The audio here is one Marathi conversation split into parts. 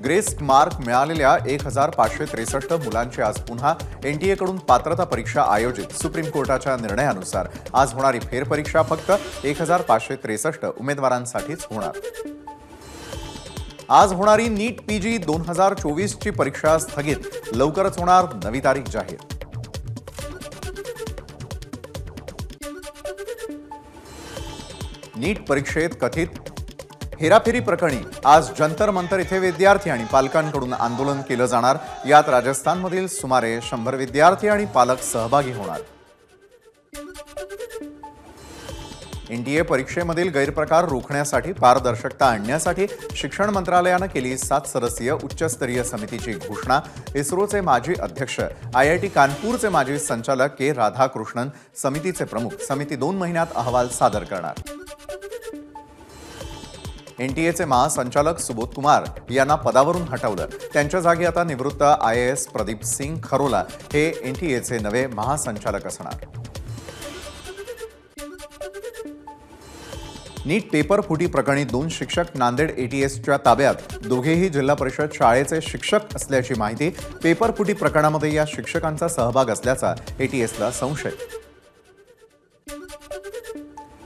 ग्रेस मार्क मिळालेल्या 1563 मुलांची आज पुन्हा एनटीए कडून पात्रता परीक्षा आयोजित। सुप्रीम कोर्टाच्या निर्णयानुसार आज होणारी फेरपरीक्षा फक्त 1563 उमेदवारांसाठीच होणार। आज होणारी नीट पीजी 2024 ची परीक्षा स्थगित, लवकरच होणार नवी तारीख जाहीर। नीट परीक्षेत कथित हेराफेरी प्रकरणी आज जंतर मंतर येथे विद्यार्थी आणि पालकांकडून आंदोलन केलं जाणार। यात राजस्थानमधील सुमारे 100 विद्यार्थी आणि पालक सहभागी होणार। एनटीए परीक्षेमधील गैरप्रकार रोखण्यासाठी पारदर्शकता आणण्यासाठी शिक्षण मंत्रालयाने केली 7 सदस्यीय उच्चस्तरीय समितीची घोषणा। इस्रोचे माजी अध्यक्ष आयआयटी कानपूरचे माजी संचालक के राधाकृष्णन समितीचे प्रमुख। समिती 2 महिन्यात अहवाल सादर करणार। एनटीएचे महासंचालक सुबोध कुमार यांना पदावरून हटवलं। त्यांच्या जागी आता निवृत्त आयएएस प्रदीप सिंग खरोला हे एनटीएचे नवे महासंचालक असणार। नीट पेपर फुटी प्रकरणी 2 शिक्षक नांदेड एटीएसच्या ताब्यात। दोघेही जिल्हा परिषद शाळेचे शिक्षक असल्याची माहिती। पेपर फुटी प्रकरणामध्ये या शिक्षकांचा सहभाग असल्याचा एटीएसला संशय।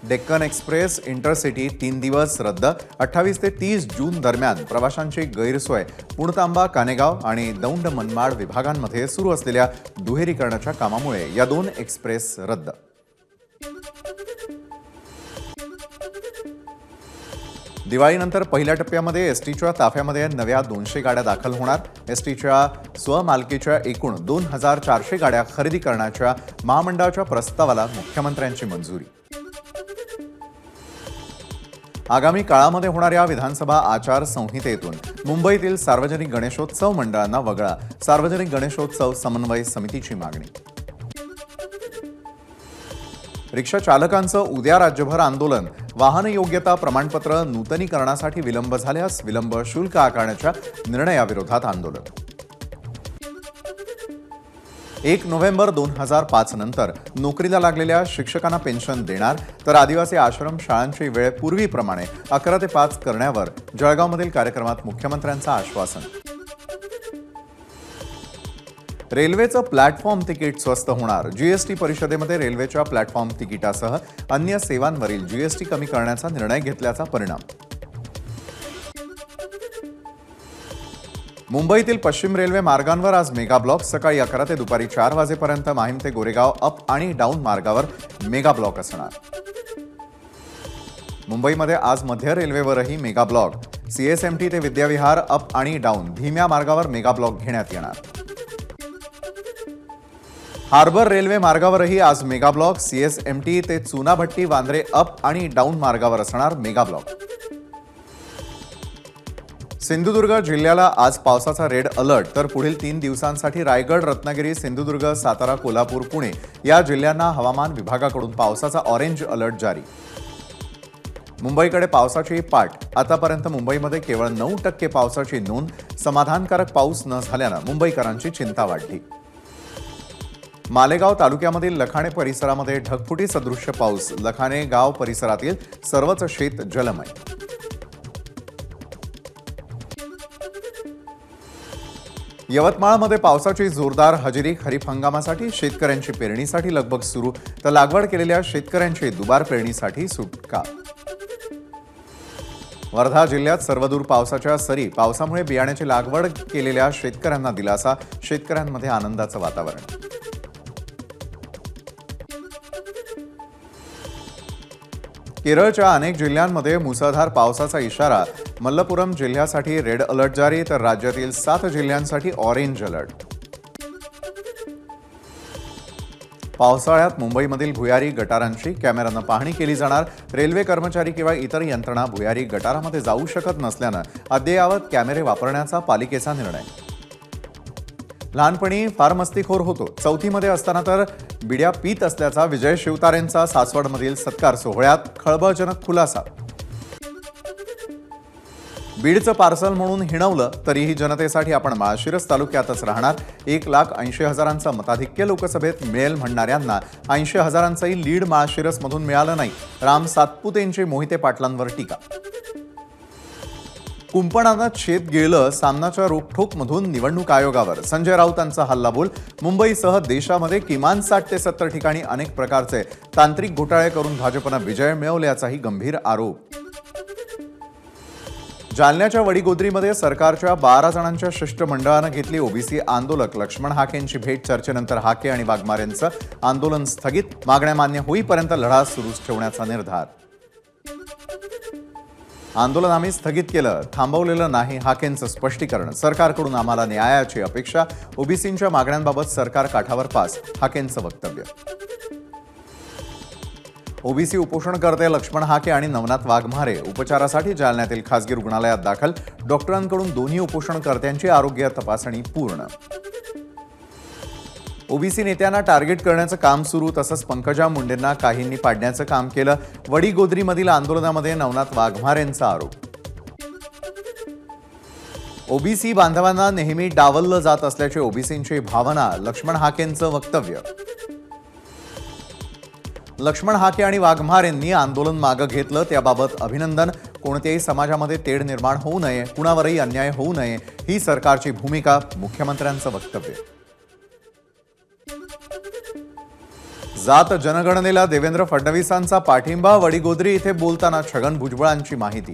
डेक्कन एक्सप्रेस इंटरसिटी 3 दिवस रद्द। 28 ते 30 जून दरम्यान प्रवाशांची गैरसोय। पुणतांबा, कानेगाव आणि दौंड मनमाड विभागांमध्ये सुरू असलेल्या दुहेरीकरणाच्या कामामुळे या 2 एक्सप्रेस रद्द। दिवाळीनंतर पहिल्या टप्प्यामध्ये एसटीच्या ताफ्यामध्ये नव्या 200 गाड्या दाखल होणार। एसटीच्या स्वमालकीच्या एकूण 2400 गाड्या खरेदी करण्याच्या महामंडळाच्या प्रस्तावाला मुख्यमंत्र्यांची मंजुरी। आगामी काळामध्ये होणाऱ्या विधानसभा आचारसंहितेतून मुंबईतील सार्वजनिक गणेशोत्सव मंडळांना वगळा। सार्वजनिक गणेशोत्सव समन्वय समितीची मागणी। रिक्षा चालकांचं उद्या राज्यभर आंदोलन। वाहन योग्यता प्रमाणपत्र नूतनीकरणासाठी विलंब झाल्यास विलंब शुल्क आकारण्याच्या निर्णयाविरोधात आंदोलन। 1 नोव्हेंबर 2005 नंतर नोकरीला लागलेल्या शिक्षकांना पेन्शन देणार, तर आदिवासी आश्रम शाळांची वेळ पूर्वीप्रमाणे 11 ते 5 करण्यावर जळगावमधील कार्यक्रमात मुख्यमंत्र्यांचं आश्वासन। रेल्वेचं प्लॅटफॉर्म तिकीट स्वस्त होणार। जीएसटी परिषदेमध्ये रेल्वेच्या प्लॅटफॉर्म तिकिटासह अन्य सेवांवरील जीएसटी कमी करण्याचा निर्णय घेतल्याचा परिणाम। मुंबईतील पश्चिम रेल्वे मार्गांवर आज मेगा ब्लॉक। सकाळी 11 ते दुपारी 4 वाजेपर्यंत माहीम ते गोरेगाव अप आणि डाऊन मार्गावर मेगा ब्लॉक असणार। मुंबईमध्ये आज मध्य रेल्वेवरही मेगा ब्लॉक। सीएसएमटी ते विद्याविहार अप आणि डाऊन धीम्या मार्गावर मेगा ब्लॉक घेण्यात येणार। हार्बर रेल्वे मार्गावरही आज मेगा ब्लॉक। सीएसएमटी ते चुनाभट्टी वांद्रे अप आणि डाऊन मार्गावर असणार मेगा ब्लॉक। सिंधुदुर्ग जिल्ह्याला आज पावसाचा रेड अलर्ट, तर पुढील 3 दिवसांसाठी रायगड, रत्नागिरी, सिंधुदुर्ग, सातारा, कोल्हापूर, पुणे या जिल्ह्यांना हवामान विभागाकडून पावसाचा ऑरेंज अलर्ट जारी। मुंबईकडे पावसाची पाठ। आतापर्यंत मुंबईमध्ये केवळ 9% पावसाची नोंद। समाधानकारक पाऊस न झाल्यानं मुंबईकरांची चिंता वाढली। मालेगाव तालुक्यामधील लखाणे परिसरामध्ये ढगफुटी सदृश्य पाऊस। लखाणे गाव परिसरातील सर्वच शेत जलमय। यवतमाळमध्ये पावसाची जोरदार हजेरी। खरीप हंगामासाठी शेतकऱ्यांची पेरणीसाठी लगबग सुरू, तर लागवड केलेल्या शेतकऱ्यांची दुबार पेरणीसाठी सुटका। वर्धा जिल्ह्यात सर्वदूर पावसाच्या सरी। पावसामुळे बियाण्याची लागवड केलेल्या शेतकऱ्यांना दिलासा। शेतकऱ्यांमध्ये आनंदाचं वातावरण। केरळच्या अनेक जिल्ह्यांमध्ये मुसळधार पावसाचा इशारा। मल्लपुरम जिल्ह्यासाठी रेड अलर्ट जारी, तर राज्यातील 7 जिल्ह्यांसाठी ऑरेंज अलर्ट। पावसाळ्यात मुंबईमधील भुयारी गटारांची कॅमेऱ्यानं पाहणी केली जाणार। रेल्वे कर्मचारी किंवा इतर यंत्रणा भुयारी गटारामध्ये जाऊ शकत नसल्यानं अद्ययावत कॅमेरे वापरण्याचा पालिकेचा निर्णय। लहानपणी फार मस्तीखोर होतो। 4थीमध्ये असताना तर बिड्या पीत असल्याचा विजय शिवतारेंचा सासवडमधील सत्कार सोहळ्यात खळबळजनक खुलासा। बीडचं पार्सल म्हणून हिणवलं तरीही जनतेसाठी आपण माळशिरस तालुक्यातच राहणार। 1,80,000चं मताधिक्य लोकसभेत मिळेल म्हणणाऱ्यांना 80,000चंही लीड माळशिरसमधून मिळालं नाही। राम सातपुतेंची मोहिते पाटलांवर टीका। कुंपणानं छेद गेलं. सामनाच्या रोखठोकमधून निवडणूक आयोगावर संजय राऊतांचा हल्लाबोल. मुंबईसह देशामध्ये किमान 60 ते 70 ठिकाणी अनेक प्रकारचे तांत्रिक घोटाळे करून भाजपनं विजय मिळवल्याचाही गंभीर आरोप. जालन्याच्या वडीगोद्रीमध्ये सरकारच्या 12 जणांच्या शिष्टमंडळानं घेतली ओबीसी आंदोलक लक्ष्मण हाकेंची भेट. चर्चेनंतर हाके आणि वाघमारेंचं आंदोलन स्थगित. मागण्या मान्य होईपर्यंत लढा सुरूच ठेवण्याचा निर्धार. आंदोलन आम्ही स्थगित केलं, थांबवलेलं नाही. हाकेंचं स्पष्टीकरण. सरकारकडून आम्हाला न्यायाची अपेक्षा. ओबीसींच्या मागण्यांबाबत सरकार काठावर पास. हाकेंचं वक्तव्य. ओबीसी उपोषणकर्ते लक्ष्मण हाके आणि नवनाथ वाघमारे उपचारासाठी जालन्यातील खासगी रुग्णालयात दाखल. डॉक्टरांकडून दोन्ही उपोषणकर्त्यांची आरोग्य तपासणी पूर्ण. ओबीसी नेत्यांना टार्गेट करण्याचं काम सुरू. तसंच पंकजा मुंडेंना काहींनी पाडण्याचं काम केलं. वडीगोद्रीमधील आंदोलनामध्ये नवनाथ वाघमारेंचा आरोप. ओबीसी बांधवांना नेहमी डावललं जात असल्याची ओबीसींची भावना. लक्ष्मण हाकेंचं वक्तव्य. लक्ष्मण हाके आणि वाघमारेंनी आंदोलन मागे घेतलं, त्याबाबत अभिनंदन. कोणत्याही समाजामध्ये तेढ निर्माण होऊ नये, कुणावरही अन्याय होऊ नये, ही सरकारची भूमिका. मुख्यमंत्र्यांचं वक्तव्य. जात जनगणनेला देवेंद्र फडणवीसांचा पाठिंबा. वडीगोद्री इथे बोलताना छगन भुजबळांची माहिती.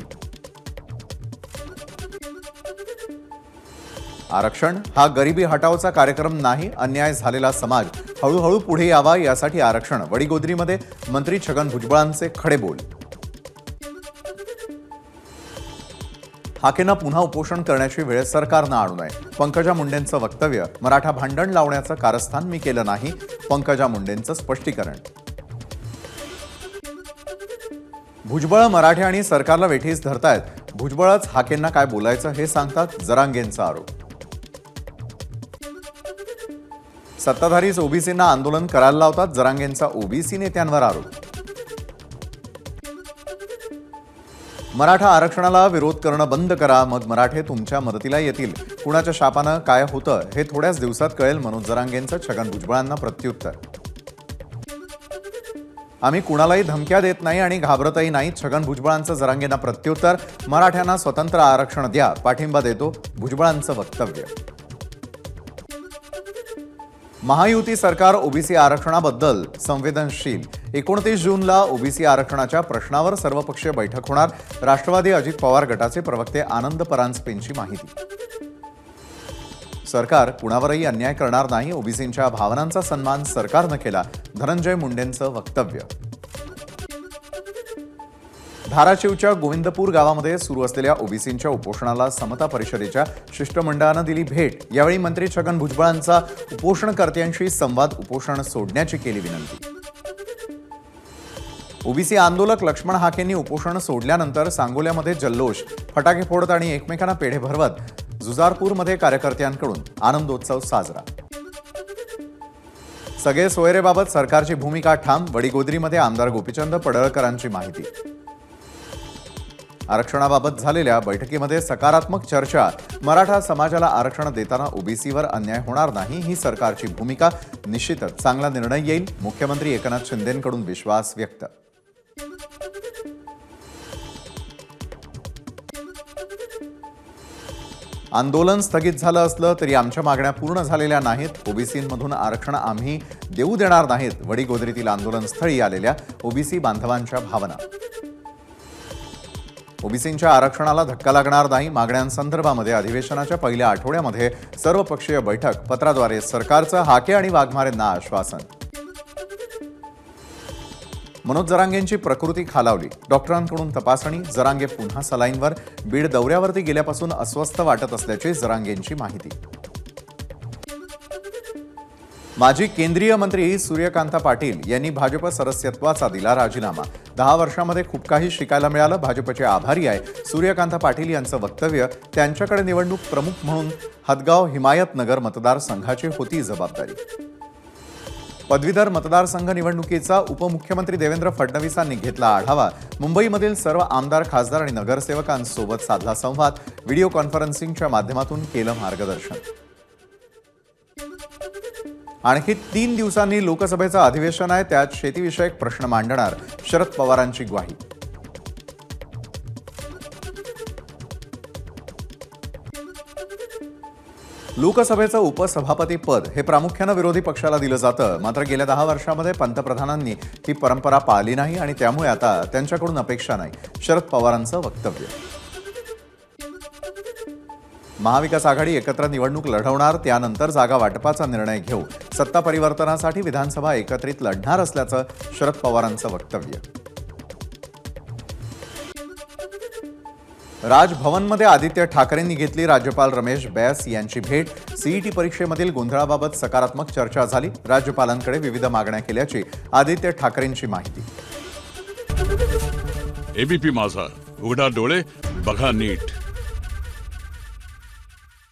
आरक्षण हा गरिबी हटावचा कार्यक्रम नाही. अन्याय झालेला समाज हळूहळू पुढे यावा, यासाठी आरक्षण. वडीगोद्रीमध्ये मंत्री छगन भुजबळांचे खडे बोल. हाकेंना पुन्हा उपोषण करण्याची वेळ सरकारनं आणू नये. पंकजा मुंडेंचं वक्तव्य. मराठा भांडण लावण्याचं कारस्थान मी केलं नाही. पंकजा मुंडेंचं स्पष्टीकरण. भुजबळ मराठे आणि सरकारला वेठीस धरतायत. भुजबळच हाकेंना काय बोलायचं हे सांगतात. जरांगेंचा आरोप. सत्ताधारीच ओबीसींना आंदोलन करायला लावतात. जरांगेंचा ओबीसी नेत्यांवर आरोप. मराठा आरक्षणाला विरोध करणं बंद करा, मग मराठे तुमच्या मदतीला येतील. कुणाच्या शापानं काय होतं हे थोड्याच दिवसात कळेल. मनोज जरांगेंचं छगन भुजबळांना प्रत्युत्तर. आम्ही कुणालाही धमक्या देत नाही आणि घाबरतही नाही. छगन भुजबळांचं जरांगेंना प्रत्युत्तर. मराठ्यांना स्वतंत्र आरक्षण द्या, पाठिंबा देतो. भुजबळांचं वक्तव्य. महायुती सरकार ओबीसी आरक्षणाबद्दल संवेदनशील. 29 जूनला ओबीसी आरक्षणाच्या प्रश्नावर सर्वपक्षीय बैठक होणार. राष्ट्रवादी अजित पवार गटाचे प्रवक्ते आनंद परांजपेंची माहिती. सरकार कुणावरही अन्याय करणार नाही. ओबीसींच्या भावनांचा सन्मान सरकारनं केला. धनंजय मुंडेंचं वक्तव्य. धाराशिवच्या गोविंदपूर गावामध्ये सुरू असलेल्या ओबीसींच्या उपोषणाला समता परिषदेच्या शिष्टमंडळानं दिली भेट. यावेळी मंत्री छगन भुजबळांचा उपोषणकर्त्यांशी संवाद. उपोषण सोडण्याची केली विनंती. ओबीसी आंदोलक लक्ष्मण हाकेंनी उपोषण सोडल्यानंतर सांगोल्यामध्ये जल्लोष. फटाके फोडत आणि एकमेकांना पेढे भरवत जुजारपूरमध्ये कार्यकर्त्यांकडून आनंदोत्सव साजरा. सगळे सोयरेबाबत सरकारची भूमिका ठाम. वडीगोद्रीमध्ये आमदार गोपीचंद पडळकरांची माहिती. आरक्षणाबाबत झालेल्या बैठकीमध्ये सकारात्मक चर्चा. मराठा समाजाला आरक्षण देताना ओबीसीवर अन्याय होणार नाही, ही सरकारची भूमिका. निश्चितच चांगला निर्णय येईल. मुख्यमंत्री एकनाथ शिंदेंकडून विश्वास व्यक्त. आंदोलन स्थगित झालं असलं तरी आमच्या मागण्या पूर्ण झालेल्या नाहीत. ओबीसींमधून आरक्षण आम्ही देऊ देणार नाहीत. वडीगोद्रीतील आंदोलनस्थळी आलेल्या ओबीसी बांधवांच्या भावना. ओबीसींच्या आरक्षणाला धक्का लागणार नाही. मागण्यांसंदर्भामध्ये अधिवेशनाच्या पहिल्या आठवड्यामध्ये सर्वपक्षीय बैठक. पत्राद्वारे सरकारचं हाके आणि वाघमारेंना आश्वासन. मनोज जरांगेंची प्रकृती खालावली. डॉक्टरांकडून तपासणी. जरांगे पुन्हा सलाईनवर. बीड दौऱ्यावरती गेल्यापासून अस्वस्थ वाटत असल्याची जरांगेंची माहिती. माजी केंद्रीय मंत्री सूर्यकांता पाटील यांनी भाजप सदस्यत्वाचा दिला राजीनामा. 10 वर्षांमध्ये खूप काही शिकायला मिळालं. भाजपचे आभारी आहे. सूर्यकांता पाटील यांचं वक्तव्य. त्यांच्याकडे निवडणूक प्रमुख म्हणून हदगाव हिमायतनगर मतदारसंघाची होती जबाबदारी. पदवीधर मतदारसंघ निवडणुकीचा उपमुख्यमंत्री देवेंद्र फडणवीसांनी घेतला आढावा. मुंबईमधील सर्व आमदार, खासदार आणि नगरसेवकांसोबत साधला संवाद. व्हिडिओ कॉन्फरन्सिंगच्या माध्यमातून केलं मार्गदर्शन. आणखी 3 दिवसांनी लोकसभेचं अधिवेशन आहे. त्यात शेतीविषयक प्रश्न मांडणार. शरद पवारांची ग्वाही. लोकसभेचं उपसभापती पद हे प्रामुख्यानं विरोधी पक्षाला दिलं जातं. मात्र गेल्या 10 वर्षांमध्ये पंतप्रधानांनी ही परंपरा पाळली नाही आणि त्यामुळे आता त्यांच्याकडून अपेक्षा नाही. शरद पवारांचं वक्तव्य. महाविकास आघाडी एकत्र निवडणूक लढवणार, त्यानंतर जागा वाटपाचा निर्णय घेऊ. सत्ता परिवर्तनासाठी विधानसभा एकत्रित लढणार असल्याचं शरद पवारांचं वक्तव्य. राजभवनमध्ये आदित्य ठाकरेंनी घेतली राज्यपाल रमेश बैस यांची भेट. सीईटी परीक्षेमधील गोंधळाबाबत सकारात्मक चर्चा झाली. राज्यपालांकडे विविध मागण्या केल्याची आदित्य ठाकरेंची माहिती. एबीपी माझा, उघडा डोळे बघा नीट.